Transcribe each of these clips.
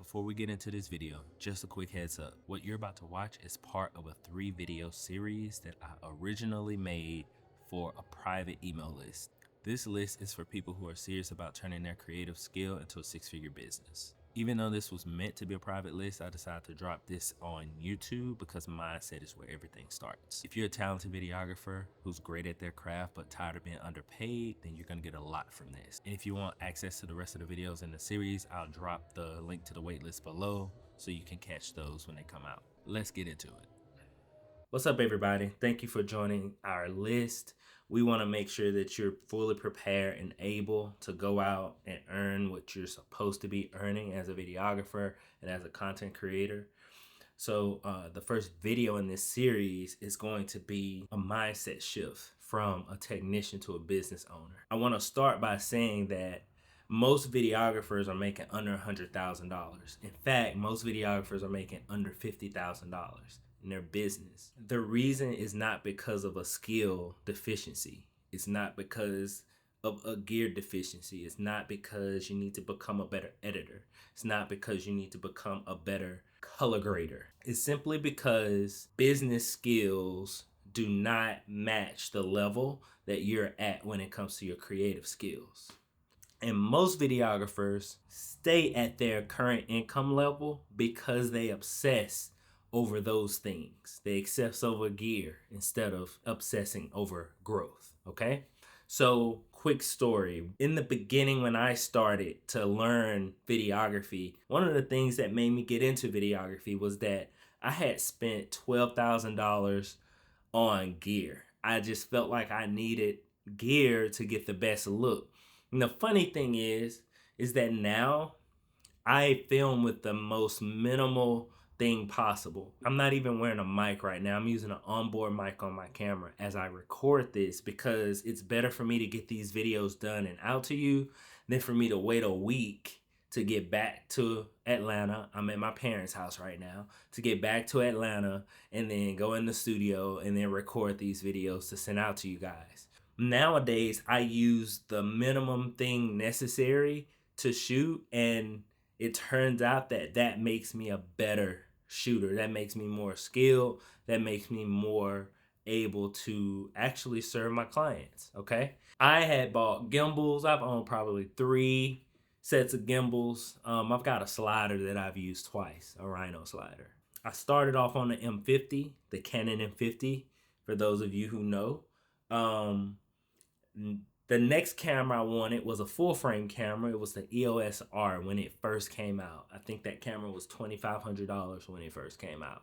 Before we get into this video, just a quick heads up. What you're about to watch is part of a 3-video series that I originally made for a private email list. This list is for people who are serious about turning their creative skill into a 6-figure business. Even though this was meant to be a private list, I decided to drop this on YouTube because mindset is where everything starts. If you're a talented videographer who's great at their craft but tired of being underpaid, then you're gonna get a lot from this. And if you want access to the rest of the videos in the series, I'll drop the link to the waitlist below so you can catch those when they come out. Let's get into it. What's up, everybody? Thank you for joining our list. We want to make sure that you're fully prepared and able to go out and earn what you're supposed to be earning as a videographer and as a content creator. So the first video in this series is going to be a mindset shift from a technician to a business owner. I want to start by saying that most videographers are making under $100,000. In fact, most videographers are making under $50,000 in their business. The reason is not because of a skill deficiency. It's not because of a gear deficiency. It's not because you need to become a better editor. It's not because you need to become a better color grader. It's simply because business skills do not match the level that you're at when it comes to your creative skills. And most videographers stay at their current income level because they obsess over those things. They obsess over gear instead of obsessing over growth, okay? So, quick story. In the beginning, when I started to learn videography, one of the things that made me get into videography was that I had spent $12,000 on gear. I just felt like I needed gear to get the best look. And the funny thing is that now I film with the most minimal thing possible. I'm not even wearing a mic right now. I'm using an onboard mic on my camera as I record this because it's better for me to get these videos done and out to you than for me to wait a week to get back to Atlanta. I'm at my parents' house right now, to get back to Atlanta and then go in the studio and then record these videos to send out to you guys. Nowadays, I use the minimum thing necessary to shoot, and it turns out that that makes me a better shooter. That makes me more skilled. That makes me more able to actually serve my clients, okay? I had bought gimbals. I've owned probably 3 sets of gimbals. I've got a slider that I've used twice, a Rhino slider. I started off on the M50, the Canon M50, for those of you who know. The next camera I wanted was a full frame camera. It was the EOS R when it first came out. I think that camera was $2,500 when it first came out.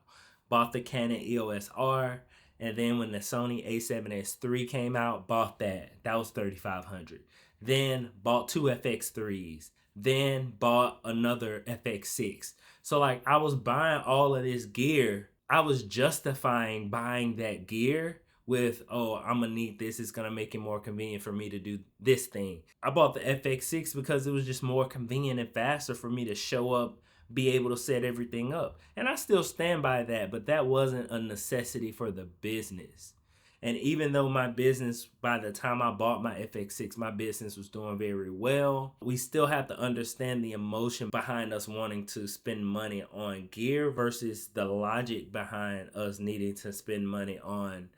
Bought the Canon EOS R, and then when the Sony a7S III came out, bought that. That was $3,500. Then bought 2 FX3s. Then bought another FX6. So like I was buying all of this gear. I was justifying buying that gear with, oh, I'm gonna need this, it's gonna make it more convenient for me to do this thing. I bought the FX6 because it was just more convenient and faster for me to show up, be able to set everything up. And I still stand by that, but that wasn't a necessity for the business. And even though my business, by the time I bought my FX6, my business was doing very well, we still have to understand the emotion behind us wanting to spend money on gear versus the logic behind us needing to spend money on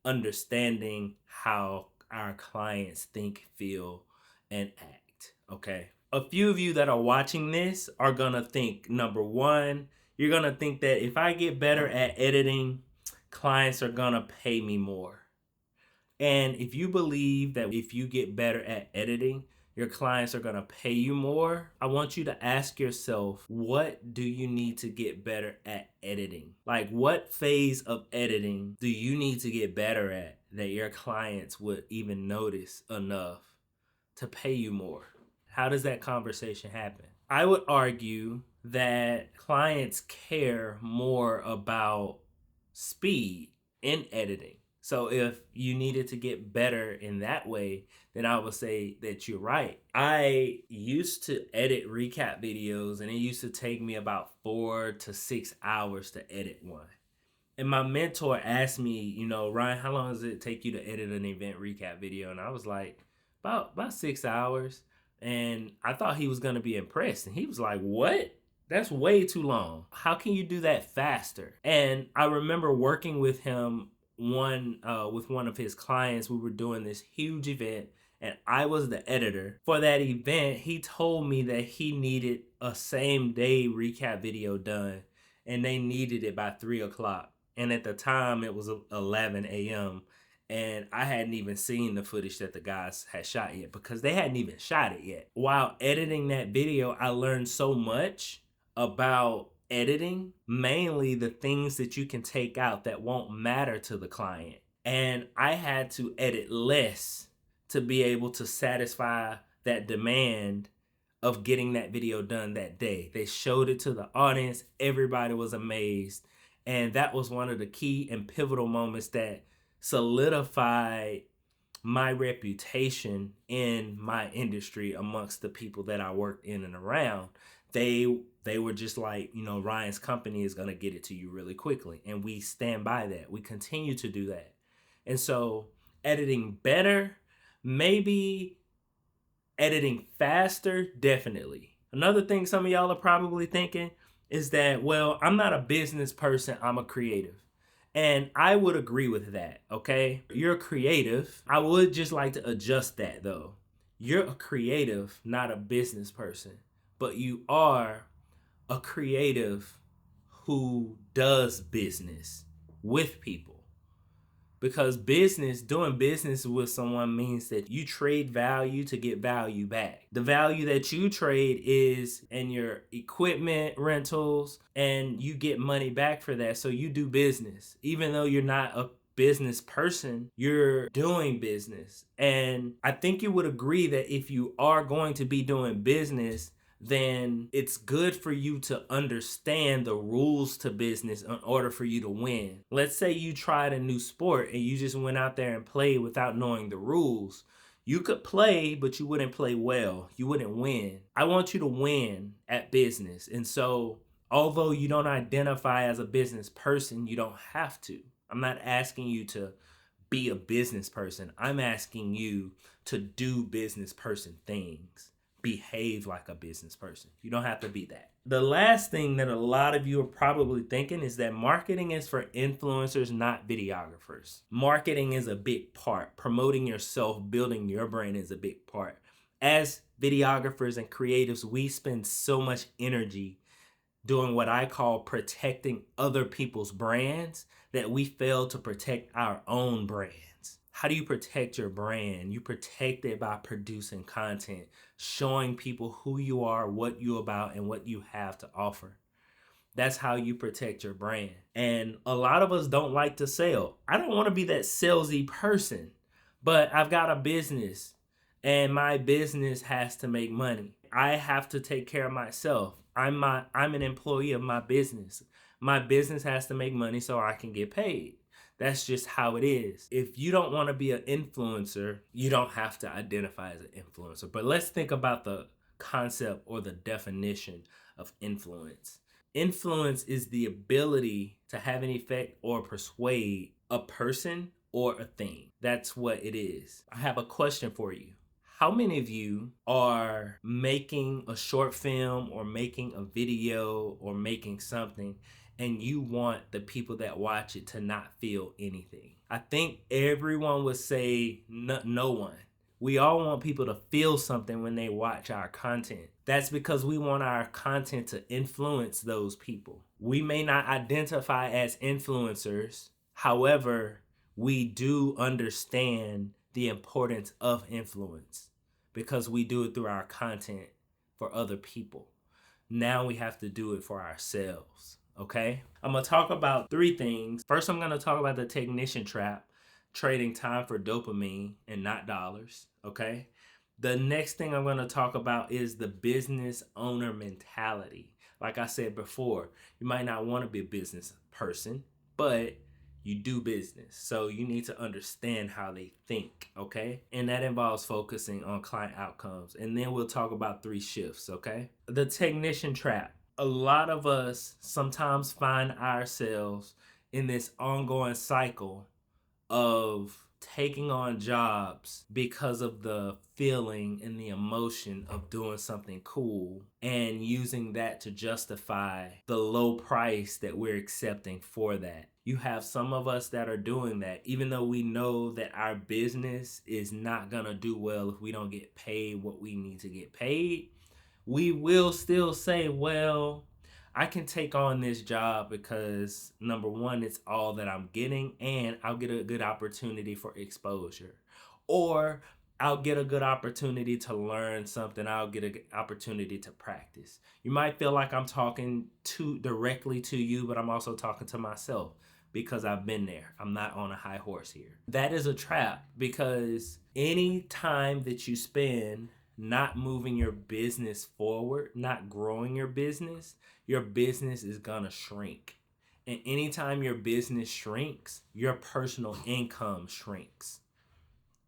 understanding how our clients think, feel, and act, okay? A few of you that are watching this are gonna think, number one, you're gonna think that if I get better at editing, clients are gonna pay me more. And if you believe that if you get better at editing, your clients are gonna pay you more, I want you to ask yourself, what do you need to get better at editing? Like, what phase of editing do you need to get better at that your clients would even notice enough to pay you more? How does that conversation happen? I would argue that clients care more about speed in editing. So if you needed to get better in that way, then I would say that you're right. I used to edit recap videos, and it used to take me about 4 to 6 hours to edit one. And my mentor asked me, you know, Ryan, how long does it take you to edit an event recap video? And I was like, about 6 hours. And I thought he was going to be impressed. And he was like, what? That's way too long. How can you do that faster? And I remember working with him with one of his clients. We were doing this huge event and I was the editor. For that event, he told me that he needed a same day recap video done and they needed it by 3 o'clock. And at the time it was 11 a.m. and I hadn't even seen the footage that the guys had shot yet because they hadn't even shot it yet. While editing that video, I learned so much about editing, mainly the things that you can take out that won't matter to the client. And I had to edit less to be able to satisfy that demand of getting that video done that day. They showed it to the audience, everybody was amazed. And that was one of the key and pivotal moments that solidified my reputation in my industry amongst the people that I worked in and around. They were just like, you know, Ryan's company is going to get it to you really quickly. And we stand by that. We continue to do that. And so editing better, maybe editing faster, definitely. Another thing some of y'all are probably thinking is that, well, I'm not a business person, I'm a creative. And I would agree with that, okay? You're creative. I would just like to adjust that though. You're a creative, not a business person, but you are a creative who does business with people. Because doing business with someone means that you trade value to get value back. The value that you trade is in your equipment rentals, and you get money back for that. So you do business. Even though you're not a business person, you're doing business. And I think you would agree that if you are going to be doing business, then it's good for you to understand the rules to business in order for you to win. Let's say you tried a new sport and you just went out there and played without knowing the rules. You could play, but you wouldn't play well. You wouldn't win. I want you to win at business. And so, although you don't identify as a business person, you don't have to. I'm not asking you to be a business person. I'm asking you to do business person things. Behave like a business person. You don't have to be that. The last thing that a lot of you are probably thinking is that marketing is for influencers, not videographers. Marketing is a big part. Promoting yourself, building your brand is a big part. As videographers and creatives, we spend so much energy doing what I call protecting other people's brands that we fail to protect our own brand. How do you protect your brand? You protect it by producing content, showing people who you are, what you're about, and what you have to offer. That's how you protect your brand. And a lot of us don't like to sell. I don't want to be that salesy person, but I've got a business and my business has to make money. I have to take care of myself. I'm an employee of my business. My business has to make money so I can get paid. That's just how it is. If you don't want to be an influencer, you don't have to identify as an influencer. But let's think about the concept or the definition of influence. Influence is the ability to have an effect or persuade a person or a thing. That's what it is. I have a question for you. How many of you are making a short film or making a video or making something and you want the people that watch it to not feel anything? I think everyone would say no one. We all want people to feel something when they watch our content. That's because we want our content to influence those people. We may not identify as influencers. However, we do understand the importance of influence because we do it through our content for other people. Now we have to do it for ourselves, okay? I'm gonna talk about 3 things. First, I'm gonna talk about the technician trap, trading time for dopamine and not dollars, okay? The next thing I'm gonna talk about is the business owner mentality. Like I said before, you might not wanna be a business person, but you do business. So you need to understand how they think, okay? And that involves focusing on client outcomes. And then we'll talk about 3 shifts, okay? The technician trap. A lot of us sometimes find ourselves in this ongoing cycle of taking on jobs because of the feeling and the emotion of doing something cool and using that to justify the low price that we're accepting for that. You have some of us that are doing that, even though we know that our business is not gonna do well if we don't get paid what we need to get paid. We will still say, well, I can take on this job because number one, it's all that I'm getting, and I'll get a good opportunity for exposure. Or I'll get a good opportunity to learn something. I'll get an opportunity to practice. You might feel like I'm talking directly to you, but I'm also talking to myself because I've been there. I'm not on a high horse here. That is a trap, because any time that you spend not moving your business forward, not growing your business is gonna shrink. And anytime your business shrinks, your personal income shrinks.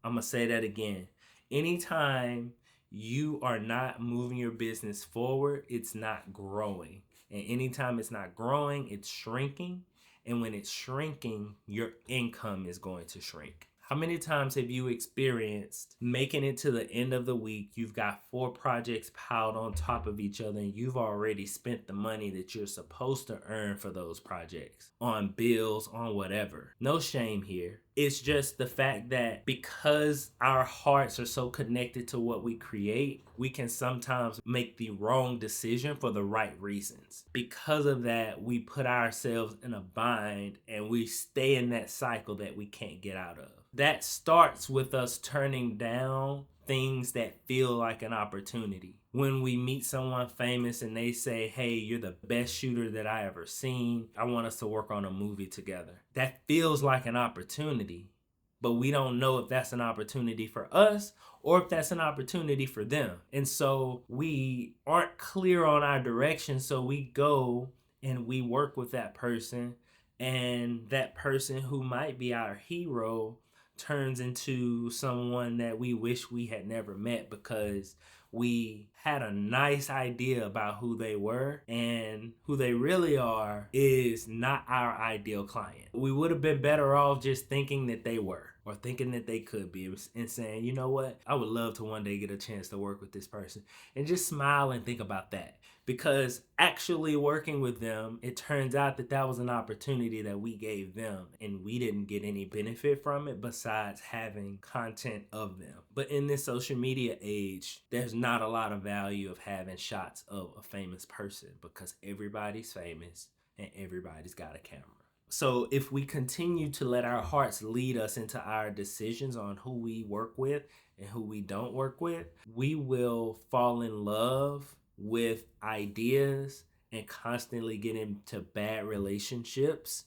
I'm gonna say that again. Anytime you are not moving your business forward, it's not growing. And anytime it's not growing, it's shrinking. And when it's shrinking, your income is going to shrink. How many times have you experienced making it to the end of the week? You've got 4 projects piled on top of each other, and you've already spent the money that you're supposed to earn for those projects on bills, on whatever. No shame here. It's just the fact that because our hearts are so connected to what we create, we can sometimes make the wrong decision for the right reasons. Because of that, we put ourselves in a bind and we stay in that cycle that we can't get out of. That starts with us turning down things that feel like an opportunity. When we meet someone famous and they say, hey, you're the best shooter that I ever seen, I want us to work on a movie together. That feels like an opportunity, but we don't know if that's an opportunity for us or if that's an opportunity for them. And so we aren't clear on our direction, so we go and we work with that person, and that person who might be our hero turns into someone that we wish we had never met, because we had a nice idea about who they were, and who they really are is not our ideal client. We would have been better off just thinking that they were, or thinking that they could be, and saying, you know what, I would love to one day get a chance to work with this person, and just smile and think about that. Because actually working with them, it turns out that that was an opportunity that we gave them, and we didn't get any benefit from it besides having content of them. But in this social media age, there's not a lot of value of having shots of a famous person, because everybody's famous and everybody's got a camera. So if we continue to let our hearts lead us into our decisions on who we work with and who we don't work with, we will fall in love with ideas and constantly get into bad relationships,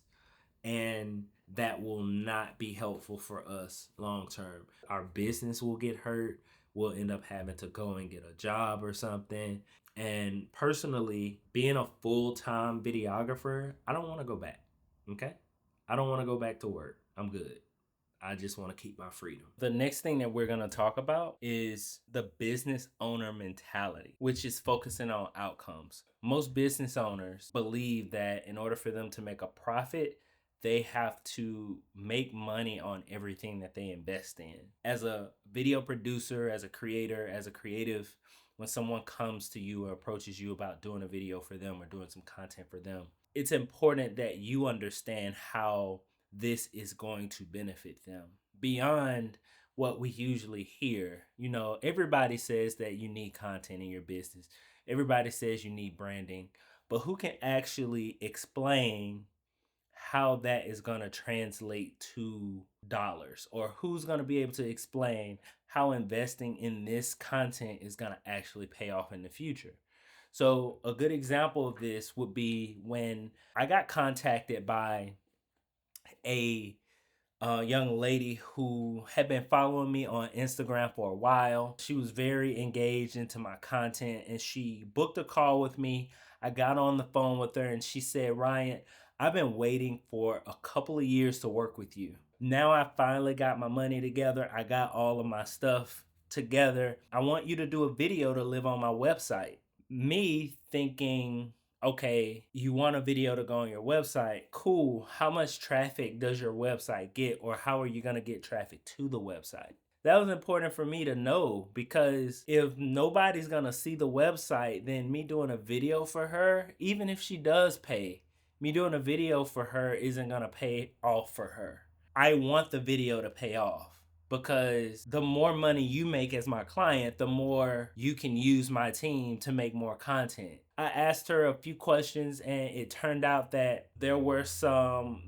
and that will not be helpful for us long term. Our business will get hurt. We'll end up having to go and get a job or something. And personally, being a full-time videographer, I don't want to go back. Okay? I don't want to go back to work. I'm good. I just want to keep my freedom. The next thing that we're going to talk about is the business owner mentality, which is focusing on outcomes. Most business owners believe that in order for them to make a profit, they have to make money on everything that they invest in. As a video producer, as a creator, as a creative, when someone comes to you or approaches you about doing a video for them or doing some content for them, it's important that you understand how this is going to benefit them beyond what we usually hear. You know, everybody says that you need content in your business. Everybody says you need branding, but who can actually explain how that is going to translate to dollars? Or who's going to be able to explain how investing in this content is going to actually pay off in the future? So a good example of this would be when I got contacted by a young lady who had been following me on Instagram for a while. She was very engaged into my content, and she booked a call with me. I got on the phone with her and she said, Ryan, I've been waiting for a couple of years to work with you. Now I finally got my money together. I got all of my stuff together. I want you to do a video to live on my website. Me thinking, okay, you want a video to go on your website. Cool. How much traffic does your website get, or how are you going to get traffic to the website? That was important for me to know, because if nobody's going to see the website, then me doing a video for her, even if she does pay, me doing a video for her isn't going to pay off for her. I want the video to pay off, because the more money you make as my client, the more you can use my team to make more content. I asked her a few questions, and it turned out that there were some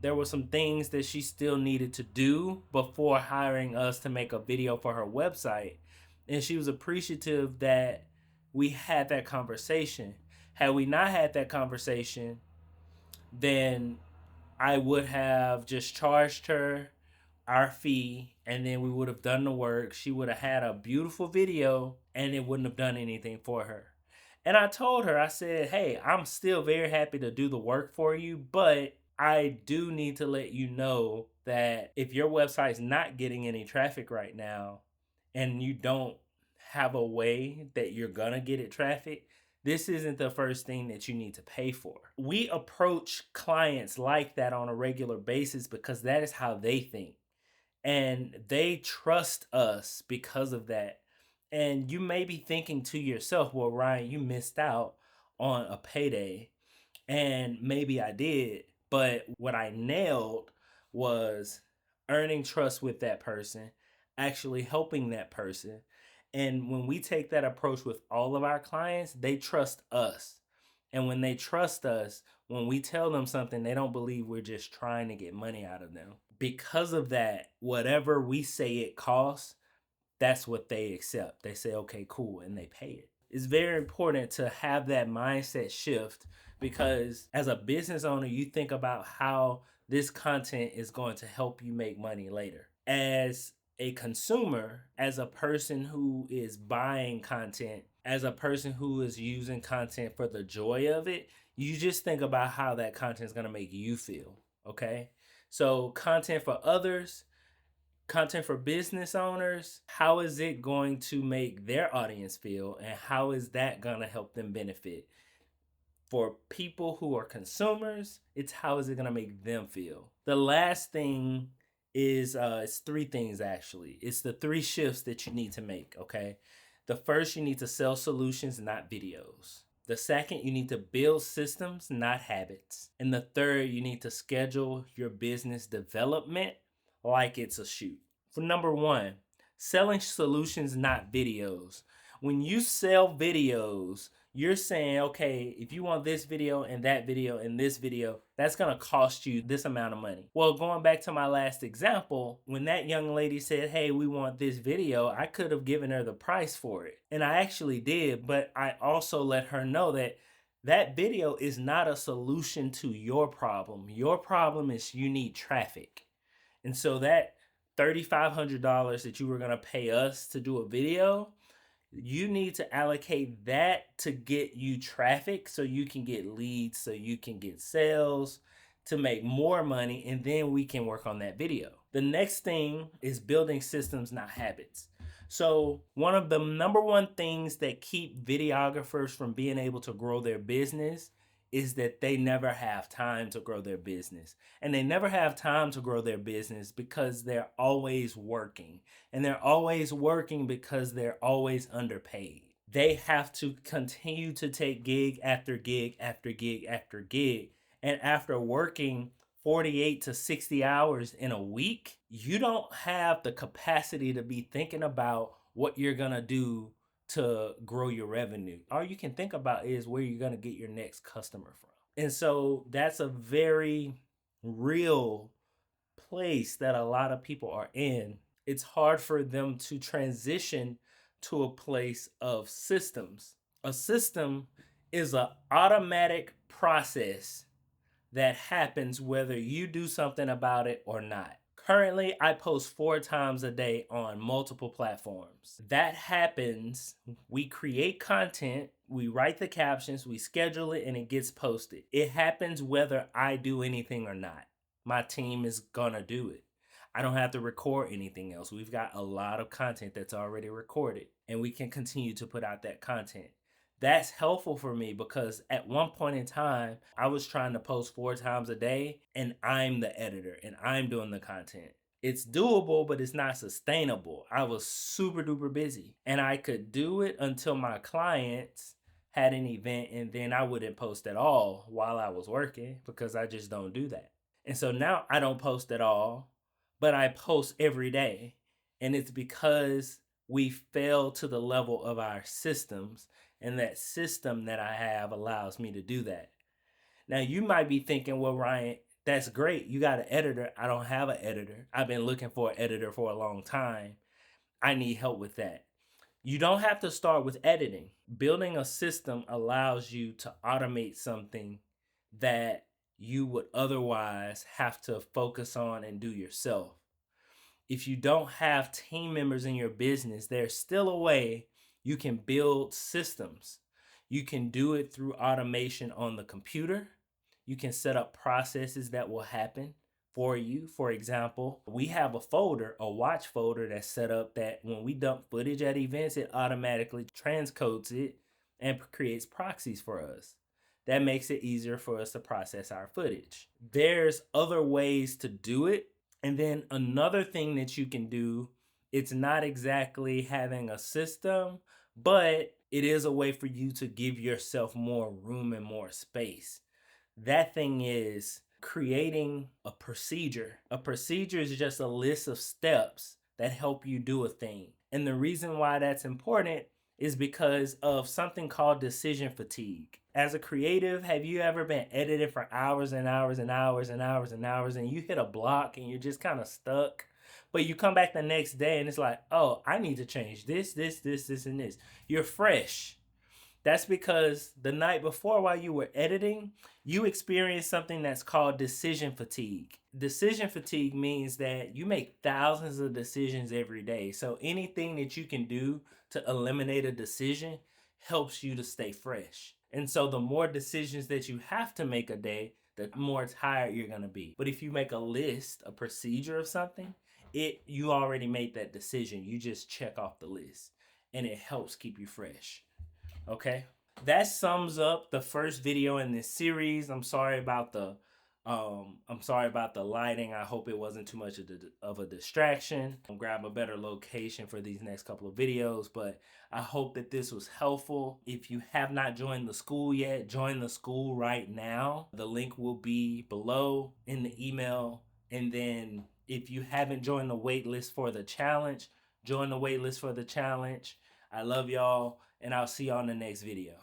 things that she still needed to do before hiring us to make a video for her website. And she was appreciative that we had that conversation. Had we not had that conversation, then I would have just charged her our fee, and then we would have done the work. She would have had a beautiful video, and it wouldn't have done anything for her. And I told her, I said, hey, I'm still very happy to do the work for you, but I do need to let you know that if your website's not getting any traffic right now, and you don't have a way that you're gonna get it traffic, this isn't the first thing that you need to pay for. We approach clients like that on a regular basis because that is how they think. And they trust us because of that. And you may be thinking to yourself, well, Ryan, you missed out on a payday. And maybe I did. But what I nailed was earning trust with that person, actually helping that person. And when we take that approach with all of our clients, they trust us. And when they trust us, when we tell them something, they don't believe we're just trying to get money out of them. Because of that, whatever we say it costs, that's what they accept. They say, okay, cool, and they pay it. It's very important to have that mindset shift, because as a business owner, you think about how this content is going to help you make money later. As a consumer, as a person who is buying content, as a person who is using content for the joy of it, you just think about how that content is going to make you feel. Okay. So, content for others, content for business owners, how is it going to make their audience feel, and how is that going to help them benefit? For people who are consumers, it's how is it going to make them feel? The last thing is it's three things actually. It's the three shifts that you need to make, okay? The first, you need to sell solutions, not videos. The second, you need to build systems, not habits. And the third, you need to schedule your business development like it's a shoot. For number one, selling solutions, not videos. When you sell videos, you're saying, okay, if you want this video and that video and this video, that's gonna cost you this amount of money. Well, going back to my last example, when that young lady said, hey, we want this video, I could have given her the price for it. And I actually did, but I also let her know that that video is not a solution to your problem. Your problem is you need traffic. And so that $3,500 that you were gonna pay us to do a video, you need to allocate that to get you traffic so you can get leads, so you can get sales, to make more money, and then we can work on that video. The next thing is building systems, not habits. So one of the number one things that keep videographers from being able to grow their business is that they never have time to grow their business. And they never have time to grow their business because they're always working. And they're always working because they're always underpaid. They have to continue to take gig after gig after gig after gig. And after working 48 to 60 hours in a week, you don't have the capacity to be thinking about what you're going to do to grow your revenue. All you can think about is where you're going to get your next customer from. And so that's a very real place that a lot of people are in. It's hard for them to transition to a place of systems. A system is an automatic process that happens whether you do something about it or not. Currently, I post 4 times a day on multiple platforms. That happens, we create content, we write the captions, we schedule it, and it gets posted. It happens whether I do anything or not. My team is gonna do it. I don't have to record anything else. We've got a lot of content that's already recorded, and we can continue to put out that content. That's helpful for me because at one point in time, I was trying to post 4 times a day and I'm the editor and I'm doing the content. It's doable, but it's not sustainable. I was super duper busy and I could do it until my clients had an event, and then I wouldn't post at all while I was working because I just don't do that. And so now I don't post at all, but I post every day. And it's because we fell to the level of our systems, and that system that I have allows me to do that. Now, you might be thinking, well, Ryan, that's great. You got an editor. I don't have an editor. I've been looking for an editor for a long time. I need help with that. You don't have to start with editing. Building a system allows you to automate something that you would otherwise have to focus on and do yourself. If you don't have team members in your business, there's still a way you can build systems. You can do it through automation on the computer. You can set up processes that will happen for you. For example, we have a folder, a watch folder that's set up that when we dump footage at events, it automatically transcodes it and creates proxies for us. That makes it easier for us to process our footage. There's other ways to do it. And then another thing that you can do, it's not exactly having a system, but it is a way for you to give yourself more room and more space. That thing is creating a procedure. A procedure is just a list of steps that help you do a thing. And the reason why that's important is because of something called decision fatigue. As a creative, have you ever been editing for hours and hours and hours and hours and hours and you hit a block and you're just kind of stuck? But you come back the next day and it's like, oh, I need to change this, and this. You're fresh. That's because the night before, while you were editing, you experienced something that's called decision fatigue. Decision fatigue means that you make thousands of decisions every day. So anything that you can do to eliminate a decision helps you to stay fresh. And so the more decisions that you have to make a day, the more tired you're going to be. But if you make a list, a procedure of something, you already made that decision. You just check off the list and it helps keep you fresh. Okay, that sums up the first video in this series. I'm sorry about the lighting. I hope it wasn't too much of a distraction. I'll grab a better location for these next couple of videos, but I hope that this was helpful. If you have not joined the school yet, join the school right now. The link will be below in the email. And then if you haven't joined the wait list for the challenge, join the wait list for the challenge. I love y'all, and I'll see y'all in the next video.